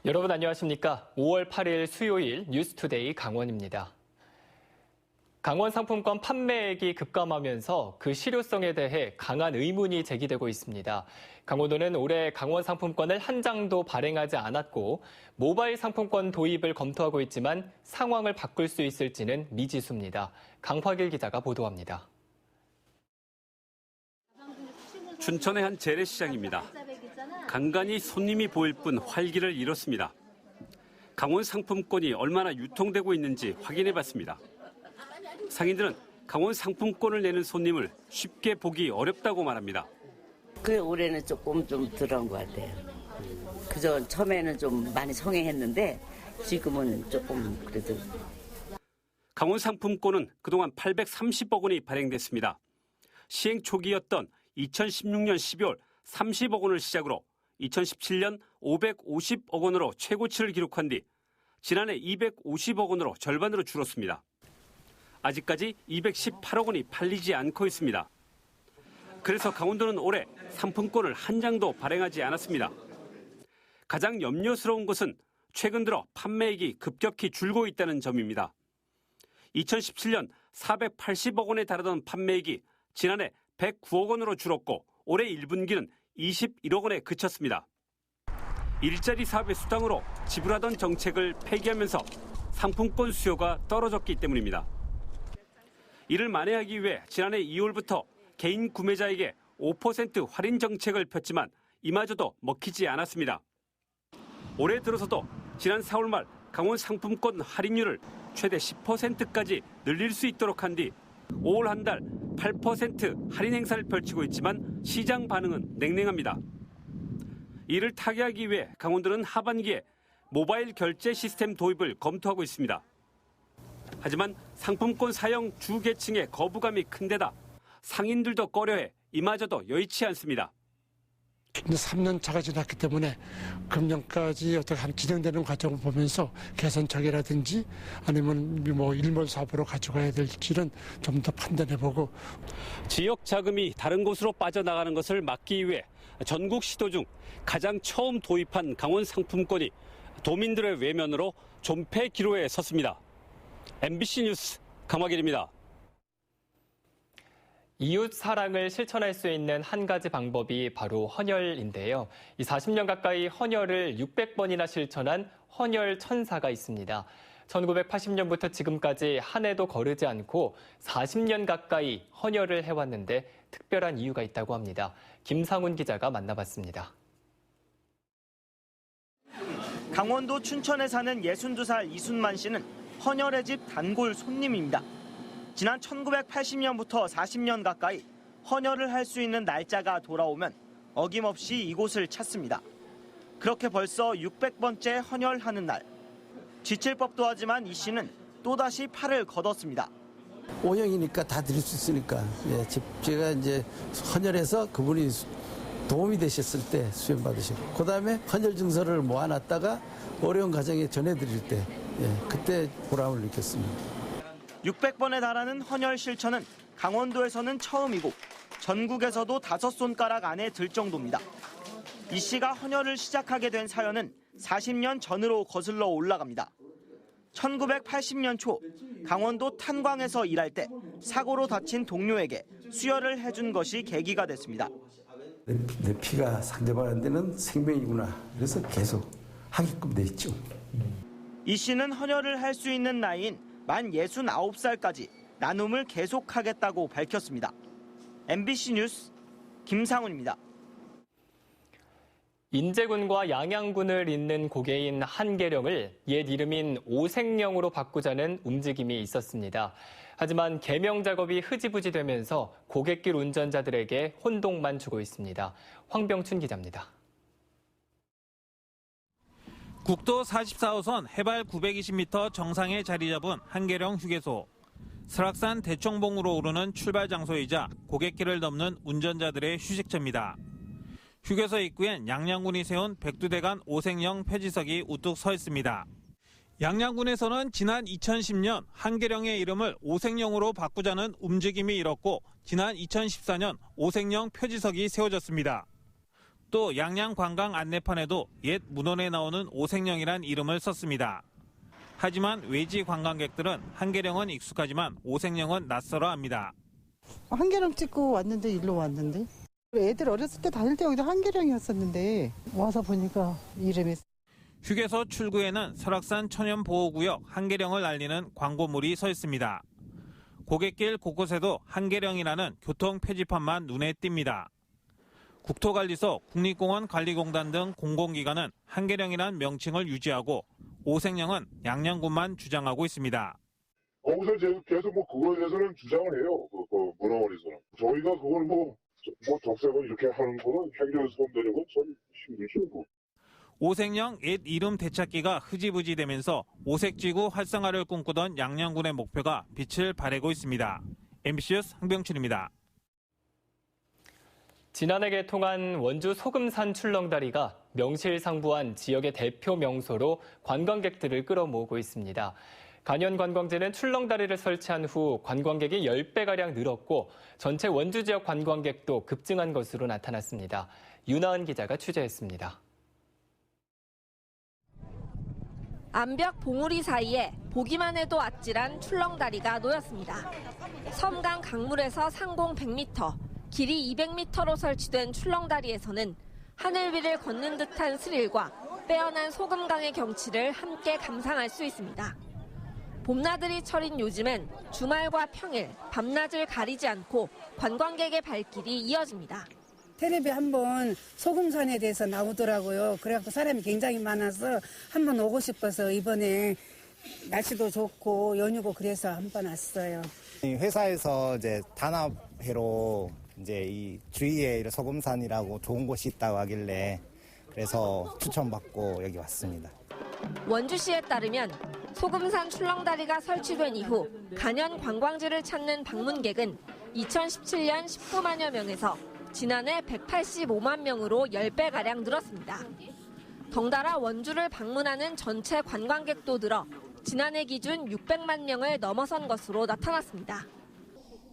여러분 안녕하십니까? 5월 8일 수요일 뉴스투데이 강원입니다. 강원 상품권 판매액이 급감하면서 그 실효성에 대해 강한 의문이 제기되고 있습니다. 강원도는 올해 강원 상품권을 한 장도 발행하지 않았고 모바일 상품권 도입을 검토하고 있지만 상황을 바꿀 수 있을지는 미지수입니다. 강화길 기자가 보도합니다. 춘천의 한 재래시장입니다. 간간히 손님이 보일 뿐 활기를 잃었습니다. 강원 상품권이 얼마나 유통되고 있는지 확인해봤습니다. 상인들은 강원 상품권을 내는 손님을 쉽게 보기 어렵다고 말합니다. 올해는 조금 좀 덜한 것 같아요. 그저 처음에는 좀 많이 성행했는데 지금은 조금 그래도. 강원 상품권은 그동안 830억 원이 발행됐습니다. 시행 초기였던 2016년 12월 30억 원을 시작으로 2017년 550억 원으로 최고치를 기록한 뒤 지난해 250억 원으로 절반으로 줄었습니다. 아직까지 218억 원이 팔리지 않고 있습니다. 그래서 강원도는 올해 상품권을 한 장도 발행하지 않았습니다. 가장 염려스러운 것은 최근 들어 판매액이 급격히 줄고 있다는 점입니다. 2017년 480억 원에 달하던 판매액이 지난해 109억 원으로 줄었고 올해 1분기는 21억 원에 그쳤습니다. 일자리 사업의 수당으로 지불하던 정책을 폐기하면서 상품권 수요가 떨어졌기 때문입니다. 이를 만회하기 위해 지난해 2월부터 개인 구매자에게 5% 할인 정책을 폈지만 이마저도 먹히지 않았습니다. 올해 들어서도 지난 4월 말 강원 상품권 할인율을 최대 10%까지 늘릴 수 있도록 한 뒤 5월 한 달 8% 할인 행사를 펼치고 있지만 시장 반응은 냉랭합니다. 이를 타개하기 위해 강원도는 하반기에 모바일 결제 시스템 도입을 검토하고 있습니다. 하지만 상품권 사용 주계층의 거부감이 큰 데다 상인들도 꺼려해 이마저도 여의치 않습니다. 3년 차가 지났기 때문에 금년까지 어떻게 진행되는 과정을 보면서 개선책이라든지 아니면 일몰 사업으로 가져가야 될지는 좀 더 판단해보고. 지역 자금이 다른 곳으로 빠져나가는 것을 막기 위해 전국 시도 중 가장 처음 도입한 강원 상품권이 도민들의 외면으로 존폐 기로에 섰습니다. MBC 뉴스 강화길입니다. 이웃 사랑을 실천할 수 있는 한 가지 방법이 바로 헌혈인데요. 이 40년 가까이 헌혈을 600번이나 실천한 헌혈 천사가 있습니다. 1980년부터 지금까지 한 해도 거르지 않고 40년 가까이 헌혈을 해왔는데 특별한 이유가 있다고 합니다. 김상훈 기자가 만나봤습니다. 강원도 춘천에 사는 62살 이순만 씨는 헌혈의 집 단골 손님입니다. 지난 1980년부터 40년 가까이 헌혈을 할 수 있는 날짜가 돌아오면 어김없이 이곳을 찾습니다. 그렇게 벌써 600번째 헌혈하는 날. 지칠 법도 하지만 이 씨는 또다시 팔을 걷었습니다. O형이니까 다 드릴 수 있으니까 제가 이제 헌혈해서 그분이 도움이 되셨을 때 수행 받으시고 그다음에 헌혈 증서를 모아놨다가 어려운 가정에 전해드릴 때 그때 보람을 느꼈습니다. 600번에 달하는 헌혈 실천은 강원도에서는 처음이고 전국에서도 5손가락 안에 들 정도입니다. 이 씨가 헌혈을 시작하게 된 사연은 40년 전으로 거슬러 올라갑니다. 1980년 초 강원도 탄광에서 일할 때 사고로 다친 동료에게 수혈을 해준 것이 계기가 됐습니다. 내 피가 상대방한 데는 생명이구나. 그래서 계속 하게끔 돼 있죠. 이 씨는 헌혈을 할 수 있는 나이인 만 69살까지 나눔을 계속하겠다고 밝혔습니다. MBC 뉴스 김상훈입니다. 인제군과 양양군을 잇는 고개인 한계령을 옛 이름인 오색령으로 바꾸자는 움직임이 있었습니다. 하지만 개명 작업이 흐지부지 되면서 고갯길 운전자들에게 혼동만 주고 있습니다. 황병춘 기자입니다. 국도 44호선 해발 920m 정상에 자리 잡은 한계령 휴게소. 설악산 대청봉으로 오르는 출발 장소이자 고갯길을 넘는 운전자들의 휴식처입니다. 휴게소 입구엔 양양군이 세운 백두대간 오색령 표지석이 우뚝 서 있습니다. 양양군에서는 지난 2010년 한계령의 이름을 오색령으로 바꾸자는 움직임이 일었고 지난 2014년 오색령 표지석이 세워졌습니다. 또 양양 관광 안내판에도 옛 문헌에 나오는 오색령이란 이름을 썼습니다. 하지만 외지 관광객들은 한계령은 익숙하지만 오색령은 낯설어 합니다. 한계령 찍고 왔는데 일로 왔는데 애들 어렸을 때 다닐 때 여기도 한계령이었었는데 와서 보니까 이름이. 휴게소 출구에는 설악산 천연보호구역 한계령을 알리는 광고물이 서 있습니다. 고갯길 곳곳에도 한계령이라는 교통 표지판만 눈에 띕니다. 국토관리소, 국립공원관리공단 등 공공기관은 한계령이란 명칭을 유지하고 오색령은 양양군만 주장하고 있습니다. 거기서 계속 그거에 대해서는 주장을 해요. 문화원에서는. 저희가 그걸 적색을 이렇게 하는 거는 행정에서 손대는 건 참 힘들죠. 오색령 옛 이름 되찾기가 흐지부지 되면서 오색지구 활성화를 꿈꾸던 양양군의 목표가 빛을 발하고 있습니다. MBC 뉴스 황병춘입니다. 지난해 개통한 원주 소금산 출렁다리가 명실상부한 지역의 대표 명소로 관광객들을 끌어모으고 있습니다. 간현관광지는 출렁다리를 설치한 후 관광객이 10배가량 늘었고 전체 원주 지역 관광객도 급증한 것으로 나타났습니다. 윤하은 기자가 취재했습니다. 암벽 봉우리 사이에 보기만 해도 아찔한 출렁다리가 놓였습니다. 섬강 강물에서 상공 100m, 길이 200m로 설치된 출렁다리에서는 하늘 위를 걷는 듯한 스릴과 빼어난 소금강의 경치를 함께 감상할 수 있습니다. 봄나들이 철인 요즘엔 주말과 평일, 밤낮을 가리지 않고 관광객의 발길이 이어집니다. 텔레비 한번 소금산에 대해서 나오더라고요. 그래갖고 사람이 굉장히 많아서 한번 오고 싶어서 이번에 날씨도 좋고 연휴고 그래서 한번 왔어요. 회사에서 이제 단합회로 이제 이 주위에 소금산이라고 좋은 곳이 있다고 하길래 그래서 추천받고 여기 왔습니다. 원주시에 따르면 소금산 출렁다리가 설치된 이후 간현 관광지를 찾는 방문객은 2017년 19만여 명에서 지난해 185만 명으로 10배가량 늘었습니다. 덩달아 원주를 방문하는 전체 관광객도 늘어 지난해 기준 600만 명을 넘어선 것으로 나타났습니다.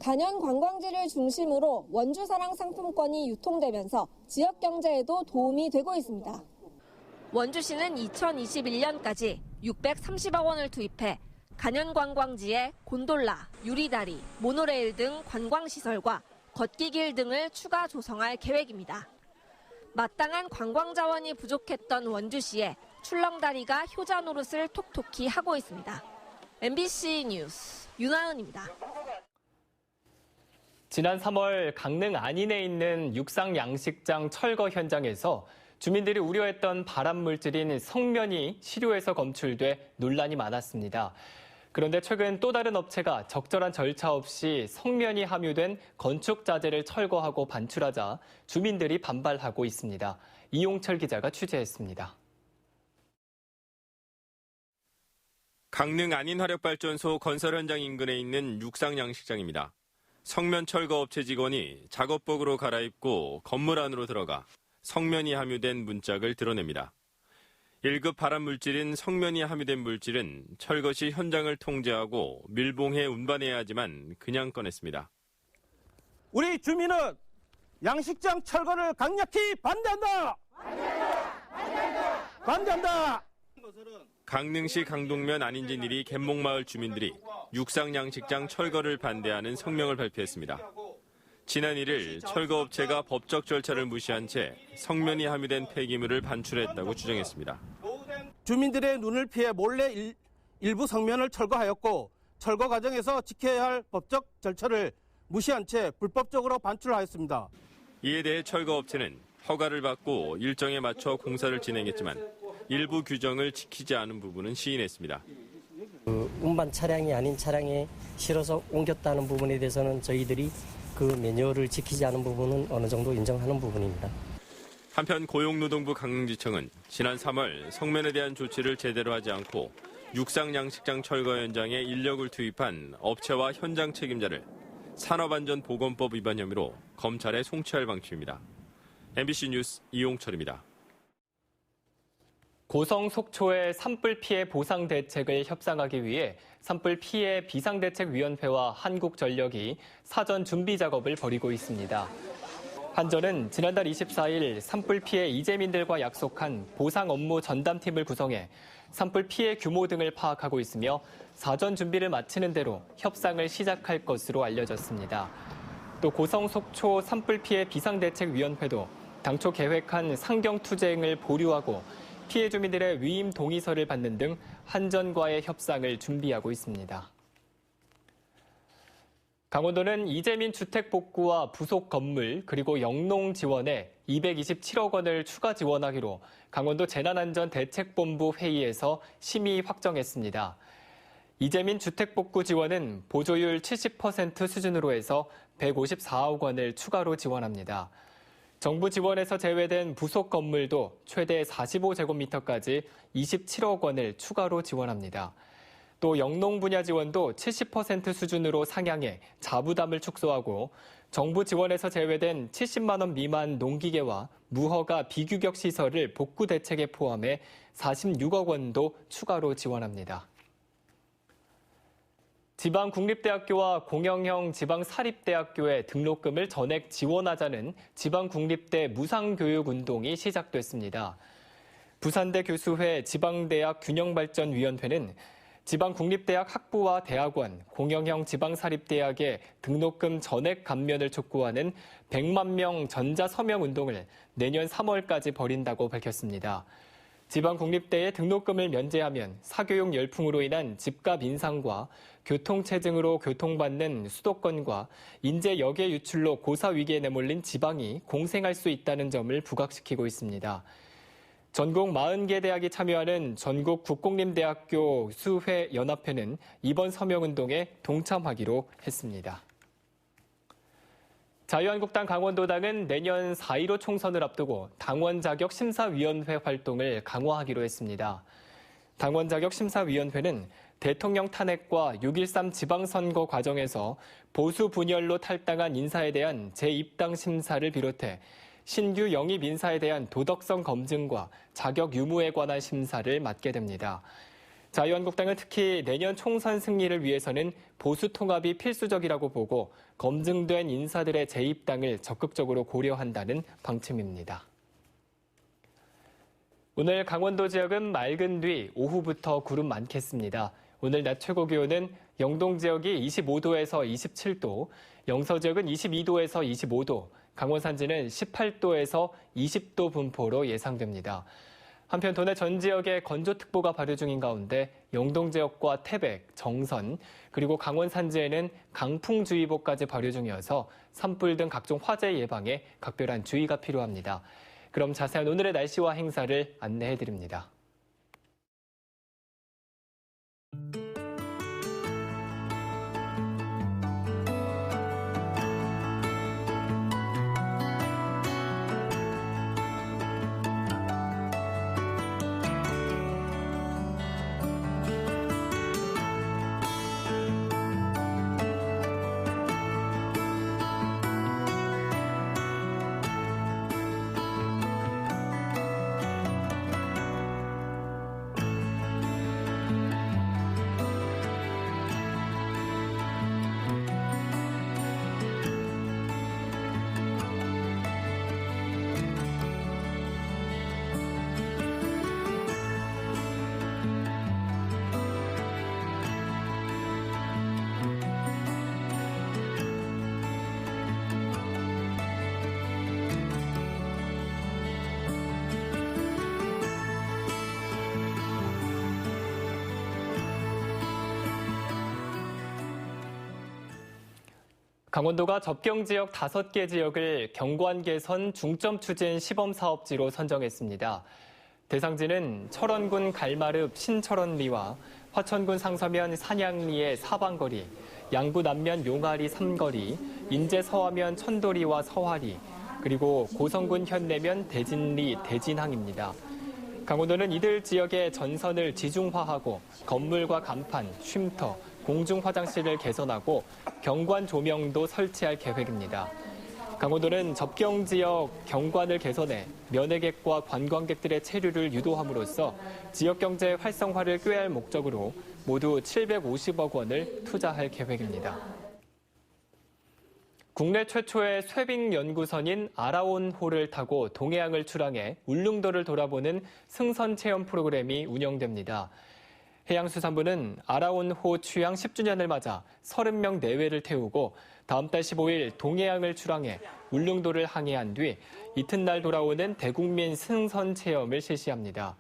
간현 관광지를 중심으로 원주사랑 상품권이 유통되면서 지역 경제에도 도움이 되고 있습니다. 원주시는 2021년까지 630억 원을 투입해 간현 관광지에 곤돌라, 유리다리, 모노레일 등 관광시설과 걷기길 등을 추가 조성할 계획입니다. 마땅한 관광 자원이 부족했던 원주시에 출렁다리가 효자 노릇을 톡톡히 하고 있습니다. MBC 뉴스 윤하은입니다. 지난 3월 강릉 안인에 있는 육상양식장 철거 현장에서 주민들이 우려했던 발암물질인 성면이 시료에서 검출돼 논란이 많았습니다. 그런데 최근 또 다른 업체가 적절한 절차 없이 성면이 함유된 건축 자재를 철거하고 반출하자 주민들이 반발하고 있습니다. 이용철 기자가 취재했습니다. 강릉 안인화력발전소 건설 현장 인근에 있는 육상양식장입니다. 성면 철거 업체 직원이 작업복으로 갈아입고 건물 안으로 들어가 성면이 함유된 문짝을 드러냅니다. 1급 발암물질인 성면이 함유된 물질은 철거 시 현장을 통제하고 밀봉해 운반해야 하지만 그냥 꺼냈습니다. 우리 주민은 양식장 철거를 강력히 반대한다! 반대한다! 강릉시 강동면 안인진 1리 갯목마을 주민들이 육상양식장 철거를 반대하는 성명을 발표했습니다. 지난 1일 철거업체가 법적 절차를 무시한 채 성면이 함유된 폐기물을 반출했다고 주장했습니다. 주민들의 눈을 피해 몰래 일부 성면을 철거하였고 철거 과정에서 지켜야 할 법적 절차를 무시한 채 불법적으로 반출하였습니다. 이에 대해 철거업체는 허가를 받고 일정에 맞춰 공사를 진행했지만 일부 규정을 지키지 않은 부분은 시인했습니다. 운반 차량이 아닌 차량에 실어서 옮겼다는 부분에 대해서는 저희들이 그 매뉴얼을 지키지 않은 부분은 어느 정도 인정하는 부분입니다. 한편 고용노동부 강릉지청은 지난 3월 성면에 대한 조치를 제대로 하지 않고 육상양식장 철거 현장에 인력을 투입한 업체와 현장 책임자를 산업안전보건법 위반 혐의로 검찰에 송치할 방침입니다. MBC 뉴스 이용철입니다. 고성 속초의 산불 피해 보상 대책을 협상하기 위해 산불 피해 비상대책위원회와 한국전력이 사전 준비 작업을 벌이고 있습니다. 한전은 지난달 24일 산불 피해 이재민들과 약속한 보상 업무 전담팀을 구성해 산불 피해 규모 등을 파악하고 있으며 사전 준비를 마치는 대로 협상을 시작할 것으로 알려졌습니다. 또 고성 속초 산불 피해 비상대책위원회도 당초 계획한 상경투쟁을 보류하고 피해 주민들의 위임 동의서를 받는 등 한전과의 협상을 준비하고 있습니다. 강원도는 이재민 주택 복구와 부속 건물 그리고 영농 지원에 227억 원을 추가 지원하기로 강원도 재난안전대책본부 회의에서 심의 확정했습니다. 이재민 주택 복구 지원은 보조율 70% 수준으로 해서 154억 원을 추가로 지원합니다. 정부 지원에서 제외된 부속 건물도 최대 45제곱미터까지 27억 원을 추가로 지원합니다. 또 영농 분야 지원도 70% 수준으로 상향해 자부담을 축소하고 정부 지원에서 제외된 70만 원 미만 농기계와 무허가 비규격 시설을 복구 대책에 포함해 46억 원도 추가로 지원합니다. 지방국립대학교와 공영형 지방사립대학교의 등록금을 전액 지원하자는 지방국립대 무상교육운동이 시작됐습니다. 부산대 교수회 지방대학 균형발전위원회는 지방국립대학 학부와 대학원, 공영형 지방사립대학의 등록금 전액 감면을 촉구하는 100만 명 전자서명운동을 내년 3월까지 벌인다고 밝혔습니다. 지방국립대의 등록금을 면제하면 사교육 열풍으로 인한 집값 인상과 교통체증으로 교통받는 수도권과 인재 역의 유출로 고사 위기에 내몰린 지방이 공생할 수 있다는 점을 부각시키고 있습니다. 전국 40개 대학이 참여하는 전국 국공립대학교 수회 연합회는 이번 서명운동에 동참하기로 했습니다. 자유한국당 강원도당은 내년 4.15 총선을 앞두고 당원 자격 심사위원회 활동을 강화하기로 했습니다. 당원 자격 심사위원회는 대통령 탄핵과 6.13 지방선거 과정에서 보수 분열로 탈당한 인사에 대한 재입당 심사를 비롯해 신규 영입 인사에 대한 도덕성 검증과 자격 유무에 관한 심사를 맡게 됩니다. 자유한국당은 특히 내년 총선 승리를 위해서는 보수 통합이 필수적이라고 보고 검증된 인사들의 재입당을 적극적으로 고려한다는 방침입니다. 오늘 강원도 지역은 맑은 뒤 오후부터 구름 많겠습니다. 오늘 낮 최고 기온은 영동 지역이 25도에서 27도, 영서 지역은 22도에서 25도, 강원 산지는 18도에서 20도 분포로 예상됩니다. 한편 도내 전 지역에 건조특보가 발효 중인 가운데 영동 지역과 태백, 정선, 그리고 강원 산지에는 강풍주의보까지 발효 중이어서 산불 등 각종 화재 예방에 각별한 주의가 필요합니다. 그럼 자세한 오늘의 날씨와 행사를 안내해드립니다. 강원도가 접경 지역 5개 지역을 경관 개선 중점 추진 시범 사업지로 선정했습니다. 대상지는 철원군 갈마릅 신철원리와 화천군 상서면 산양리의 사방거리, 양구 남면 용아리 3거리, 인제 서하면 천도리와 서화리, 그리고 고성군 현내면 대진리, 대진항입니다. 강원도는 이들 지역의 전선을 지중화하고 건물과 간판, 쉼터, 공중 화장실을 개선하고 경관 조명도 설치할 계획입니다. 강원도는 접경 지역 경관을 개선해 면회객과 관광객들의 체류를 유도함으로써 지역 경제 활성화를 꾀할 목적으로 모두 750억 원을 투자할 계획입니다. 국내 최초의 쇠빙 연구선인 아라온호를 타고 동해안을 출항해 울릉도를 돌아보는 승선 체험 프로그램이 운영됩니다. 해양수산부는 아라온호 취항 10주년을 맞아 30명 내외를 태우고 다음 달 15일 동해안을 출항해 울릉도를 항해한 뒤 이튿날 돌아오는 대국민 승선 체험을 실시합니다.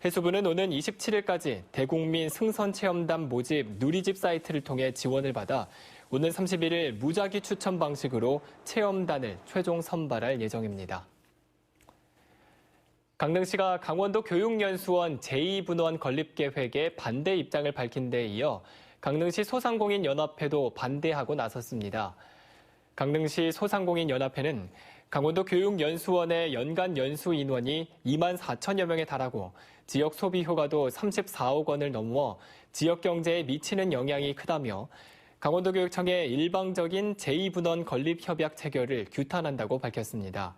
해수부는 오는 27일까지 대국민 승선 체험단 모집 누리집 사이트를 통해 지원을 받아 오는 31일 무작위 추천 방식으로 체험단을 최종 선발할 예정입니다. 강릉시가 강원도 교육연수원 제2분원 건립 계획에 반대 입장을 밝힌 데 이어 강릉시 소상공인연합회도 반대하고 나섰습니다. 강릉시 소상공인연합회는 강원도 교육연수원의 연간 연수 인원이 2만 4천여 명에 달하고 지역 소비 효과도 34억 원을 넘어 지역 경제에 미치는 영향이 크다며 강원도교육청의 일방적인 제2분원 건립 협약 체결을 규탄한다고 밝혔습니다.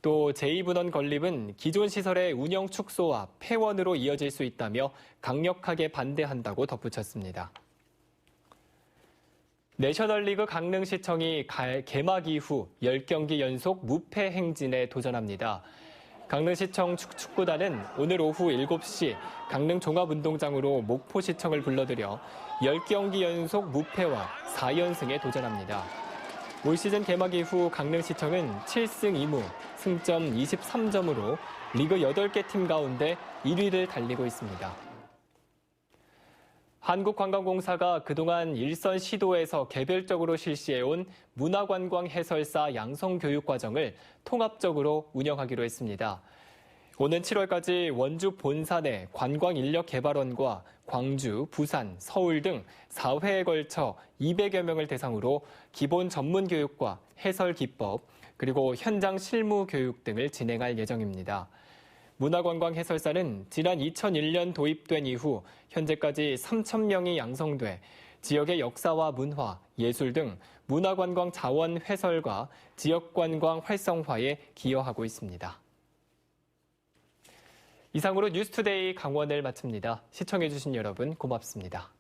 또 제2분원 건립은 기존 시설의 운영 축소와 폐원으로 이어질 수 있다며 강력하게 반대한다고 덧붙였습니다. 내셔널리그 강릉시청이 개막 이후 10경기 연속 무패 행진에 도전합니다. 강릉시청 축구단은 오늘 오후 7시 강릉 종합운동장으로 목포시청을 불러들여 10경기 연속 무패와 4연승에 도전합니다. 올 시즌 개막 이후 강릉시청은 7승 2무, 승점 23점으로 리그 8개 팀 가운데 1위를 달리고 있습니다. 한국관광공사가 그동안 일선 시도에서 개별적으로 실시해온 문화관광 해설사 양성교육 과정을 통합적으로 운영하기로 했습니다. 오는 7월까지 원주 본산의 관광인력개발원과 광주, 부산, 서울 등 4회에 걸쳐 200여 명을 대상으로 기본 전문교육과 해설 기법, 그리고 현장 실무 교육 등을 진행할 예정입니다. 문화관광 해설사는 지난 2001년 도입된 이후 현재까지 3,000명이 양성돼 지역의 역사와 문화, 예술 등 문화관광 자원 회설과 지역관광 활성화에 기여하고 있습니다. 이상으로 뉴스투데이 강원을 마칩니다. 시청해주신 여러분 고맙습니다.